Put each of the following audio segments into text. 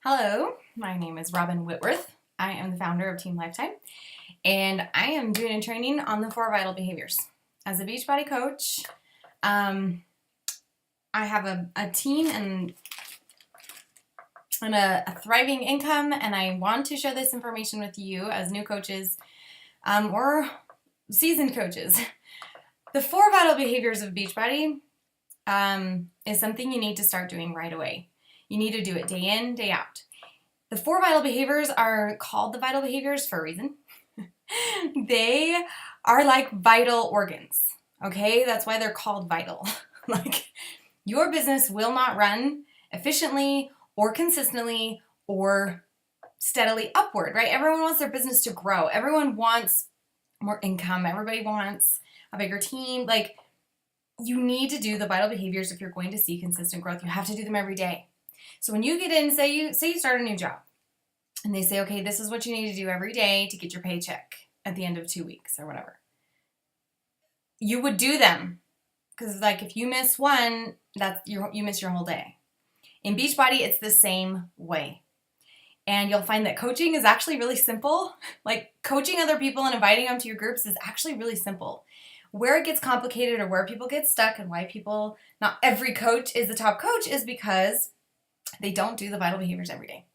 Hello, my name is Robin Whitworth. I am the founder of Team Lifetime, and I am doing a training on the 4 vital behaviors. As a Beachbody coach, I have a team and a thriving income, and I want to share this information with you as new coaches or seasoned coaches. The 4 vital behaviors of Beachbody is something you need to start doing right away. You need to do it day in, day out. The 4 vital behaviors are called the vital behaviors for a reason. They are like vital organs, okay? That's why they're called vital. Like, your business will not run efficiently or consistently or steadily upward, right? Everyone wants their business to grow. Everyone wants more income. Everybody wants a bigger team. Like, you need to do the vital behaviors if you're going to see consistent growth. You have to do them every day. So when you get in, say you start a new job, and they say, okay, this is what you need to do every day to get your paycheck at the end of 2 weeks or whatever. You would do them, because like if you miss one, you miss your whole day. In Beachbody, it's the same way. And you'll find that coaching is actually really simple. Like, coaching other people and inviting them to your groups is actually really simple. Where it gets complicated or where people get stuck and why not every coach is the top coach is because they don't do the vital behaviors every day.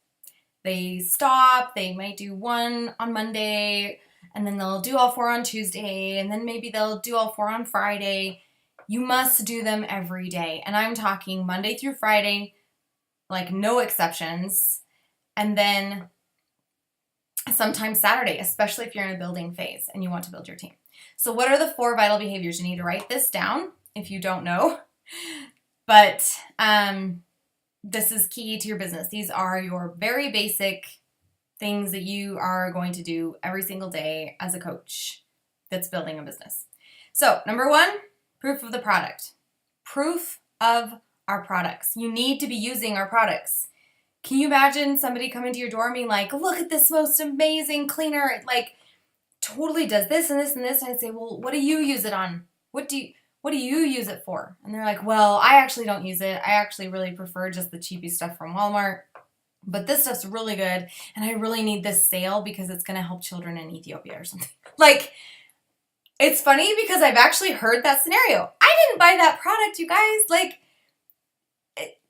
They stop, they might do one on Monday, and then they'll do all 4 on Tuesday, and then maybe they'll do all 4 on Friday. You must do them every day. And I'm talking Monday through Friday, like no exceptions. And then sometimes Saturday, especially if you're in a building phase and you want to build your team. So what are the 4 vital behaviors? You need to write this down if you don't know. But this is key to your business. These are your very basic things that you are going to do every single day as a coach that's building a business. So, number 1, proof of the product. Proof of our products. You need to be using our products. Can you imagine somebody coming to your door and being like, look at this most amazing cleaner. It like totally does this and this and this. And I'd say, well, what do you use it on? What do you use it for? And they're like, well, I actually don't use it. I actually really prefer just the cheapy stuff from Walmart. But this stuff's really good. And I really need this sale because it's going to help children in Ethiopia or something. Like, it's funny because I've actually heard that scenario. I didn't buy that product, you guys. Like,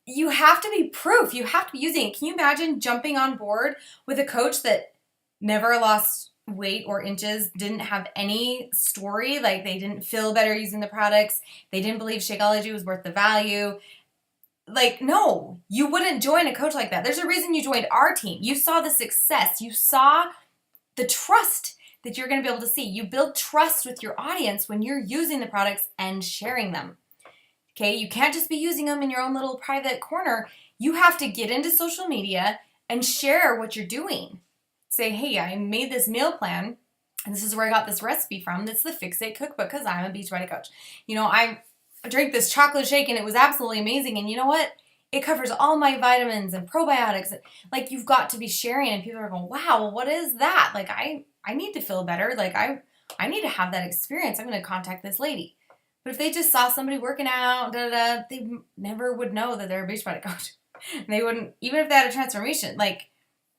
you have to be proof. You have to be using it. Can you imagine jumping on board with a coach that never lost weight or inches, didn't have any story, like they didn't feel better using the products, they didn't believe Shakeology was worth the value? Like, no, you wouldn't join a coach like that. There's a reason you joined our team. You saw the success. You saw the trust that you're going to be able to see. You build trust with your audience when you're using the products and sharing them. Okay, you can't just be using them in your own little private corner. You have to get into social media and share what you're doing. Say, hey, I made this meal plan, and this is where I got this recipe from. That's the Fix It cookbook because I'm a Beachbody coach. You know, I drank this chocolate shake, and it was absolutely amazing. And you know what? It covers all my vitamins and probiotics. Like, you've got to be sharing, and people are going, wow, what is that? Like, I need to feel better. Like, I need to have that experience. I'm going to contact this lady. But if they just saw somebody working out, they never would know that they're a Beachbody coach. And they wouldn't, even if they had a transformation, like,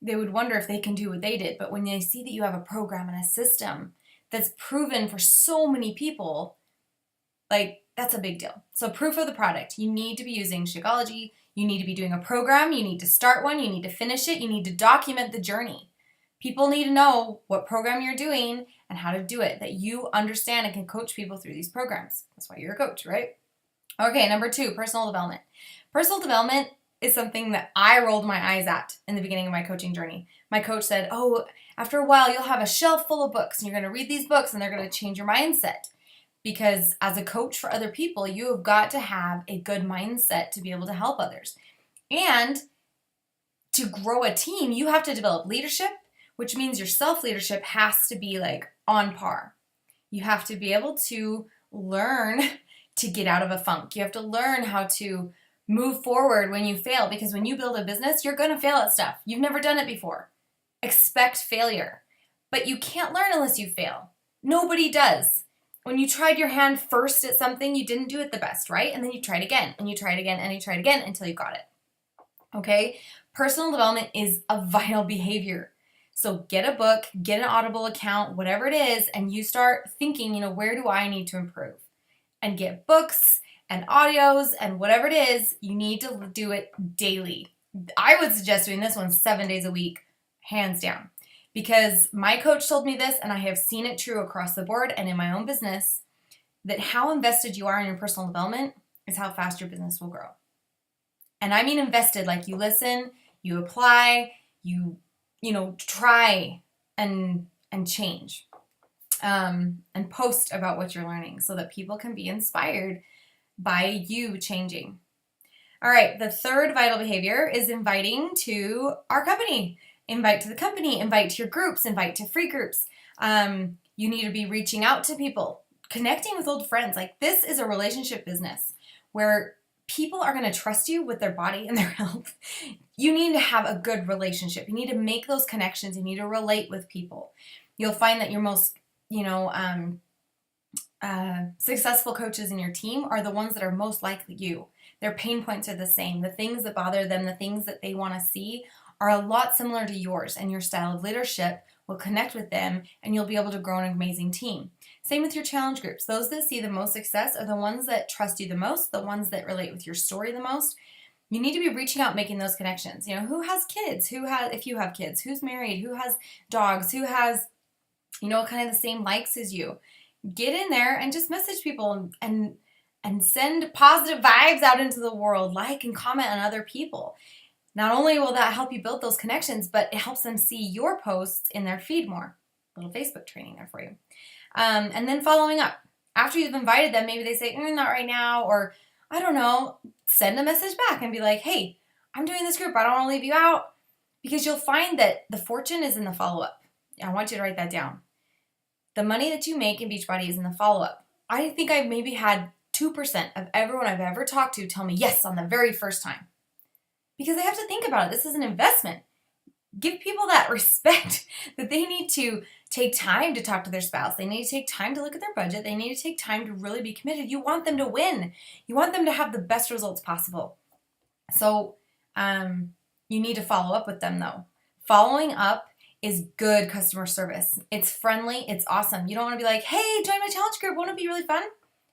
they would wonder if they can do what they did. But when they see that you have a program and a system that's proven for so many people, like, that's a big deal. So proof of the product. You need to be using Shakeology. You need to be doing a program. You need to start one. You need to finish it. You need to document the journey. People need to know what program you're doing and how to do it, that you understand and can coach people through these programs. That's why you're a coach, right? Okay, number 2, personal development. Personal development is something that I rolled my eyes at in the beginning of my coaching journey. My coach said, oh, after a while, you'll have a shelf full of books, and you're going to read these books, and they're going to change your mindset. Because as a coach for other people, you have got to have a good mindset to be able to help others. And to grow a team, you have to develop leadership, which means your self-leadership has to be like on par. You have to be able to learn to get out of a funk. You have to learn how to move forward when you fail, because when you build a business, you're going to fail at stuff. You've never done it before. Expect failure. But you can't learn unless you fail. Nobody does. When you tried your hand first at something, you didn't do it the best, right? And then you tried again, and you tried again, and you tried again until you got it. Okay? Personal development is a vital behavior. So get a book, get an Audible account, whatever it is, and you start thinking, where do I need to improve? And get books and audios and whatever it is, you need to do it daily. I would suggest doing this one 7 days a week, hands down. Because my coach told me this, and I have seen it true across the board and in my own business, that how invested you are in your personal development is how fast your business will grow. And I mean invested, like you listen, you apply, you try and change. And post about what you're learning so that people can be inspired by you changing. All right, the third vital behavior is inviting to our company. Invite to the company, invite to your groups, invite to free groups. You need to be reaching out to people, connecting with old friends. Like, this is a relationship business where people are going to trust you with their body and their health. You need to have a good relationship. You need to make those connections. You need to relate with people. You'll find that your most successful coaches in your team are the ones that are most like you. Their pain points are the same. The things that bother them, the things that they want to see are a lot similar to yours, and your style of leadership will connect with them, and you'll be able to grow an amazing team. Same with your challenge groups. Those that see the most success are the ones that trust you the most, the ones that relate with your story the most. You need to be reaching out, making those connections. Who has kids? If you have kids, who's married? Who has dogs? Who has, kind of the same likes as you? Get in there and just message people and send positive vibes out into the world. Like and comment on other people. Not only will that help you build those connections, but it helps them see your posts in their feed more. A little Facebook training there for you. And then following up. After you've invited them, maybe they say, not right now, or I don't know, send a message back and be like, hey, I'm doing this group. I don't want to leave you out. Because you'll find that the fortune is in the follow-up. I want you to write that down. The money that you make in Beachbody is in the follow-up. I think I've maybe had 2% of everyone I've ever talked to tell me yes on the very first time. Because they have to think about it. This is an investment. Give people that respect that they need to take time to talk to their spouse. They need to take time to look at their budget. They need to take time to really be committed. You want them to win. You want them to have the best results possible. So you need to follow up with them, though. Following up is good customer service. It's friendly. It's awesome. You don't want to be like, hey, join my challenge group. Won't it be really fun?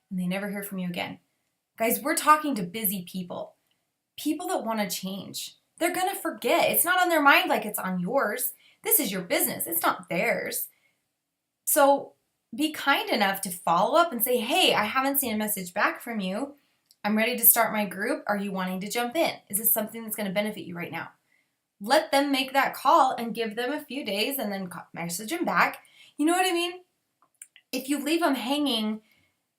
And they never hear from you again. Guys, we're talking to busy people. People that want to change. They're going to forget. It's not on their mind like it's on yours. This is your business. It's not theirs. So be kind enough to follow up and say, hey, I haven't seen a message back from you. I'm ready to start my group. Are you wanting to jump in? Is this something that's going to benefit you right now? Let them make that call and give them a few days and then message them back. You know what I mean? If you leave them hanging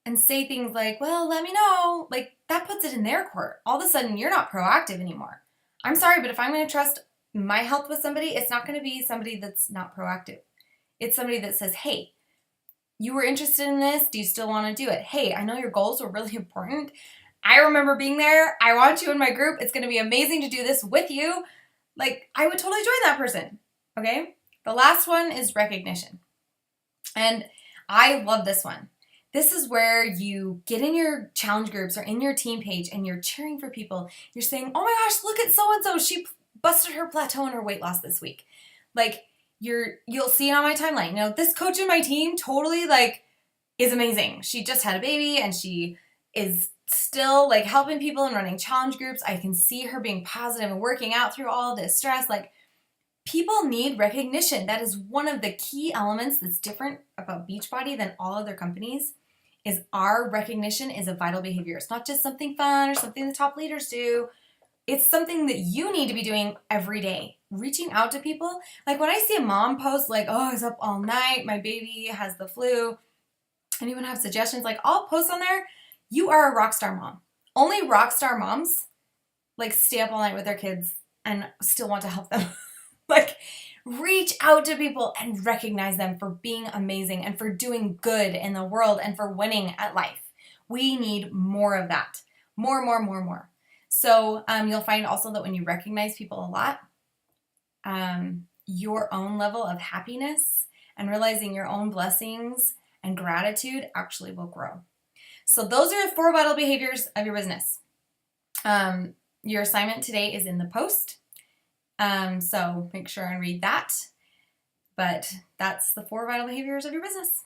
and say things like, well, let me know, like that puts it in their court. All of a sudden, you're not proactive anymore. I'm sorry, but if I'm going to trust my health with somebody, it's not going to be somebody that's not proactive. It's somebody that says, hey, you were interested in this. Do you still want to do it? Hey, I know your goals were really important. I remember being there. I want you in my group. It's going to be amazing to do this with you. Like, I would totally join that person. Okay? The last one is recognition. And I love this one. This is where you get in your challenge groups or in your team page and you're cheering for people. You're saying, oh my gosh, look at so-and-so. She busted her plateau in her weight loss this week. Like, you'll see it on my timeline. This coach in my team totally is amazing. She just had a baby and she is still helping people and running challenge groups. I can see her being positive and working out through all of this stress. People need recognition. That is one of the key elements that's different about Beachbody than all other companies is our recognition is a vital behavior. It's not just something fun or something the top leaders do. It's something that you need to be doing every day. Reaching out to people. When I see a mom post oh, I was up all night, my baby has the flu. Anyone have suggestions? I'll post on there. You are a rock star mom. Only rock star moms stay up all night with their kids and still want to help them. Reach out to people and recognize them for being amazing and for doing good in the world and for winning at life. We need more of that. More. So you'll find also that when you recognize people a lot, your own level of happiness and realizing your own blessings and gratitude actually will grow. So those are the 4 vital behaviors of your business. Your assignment today is in the post, so make sure and read that. But that's the 4 vital behaviors of your business.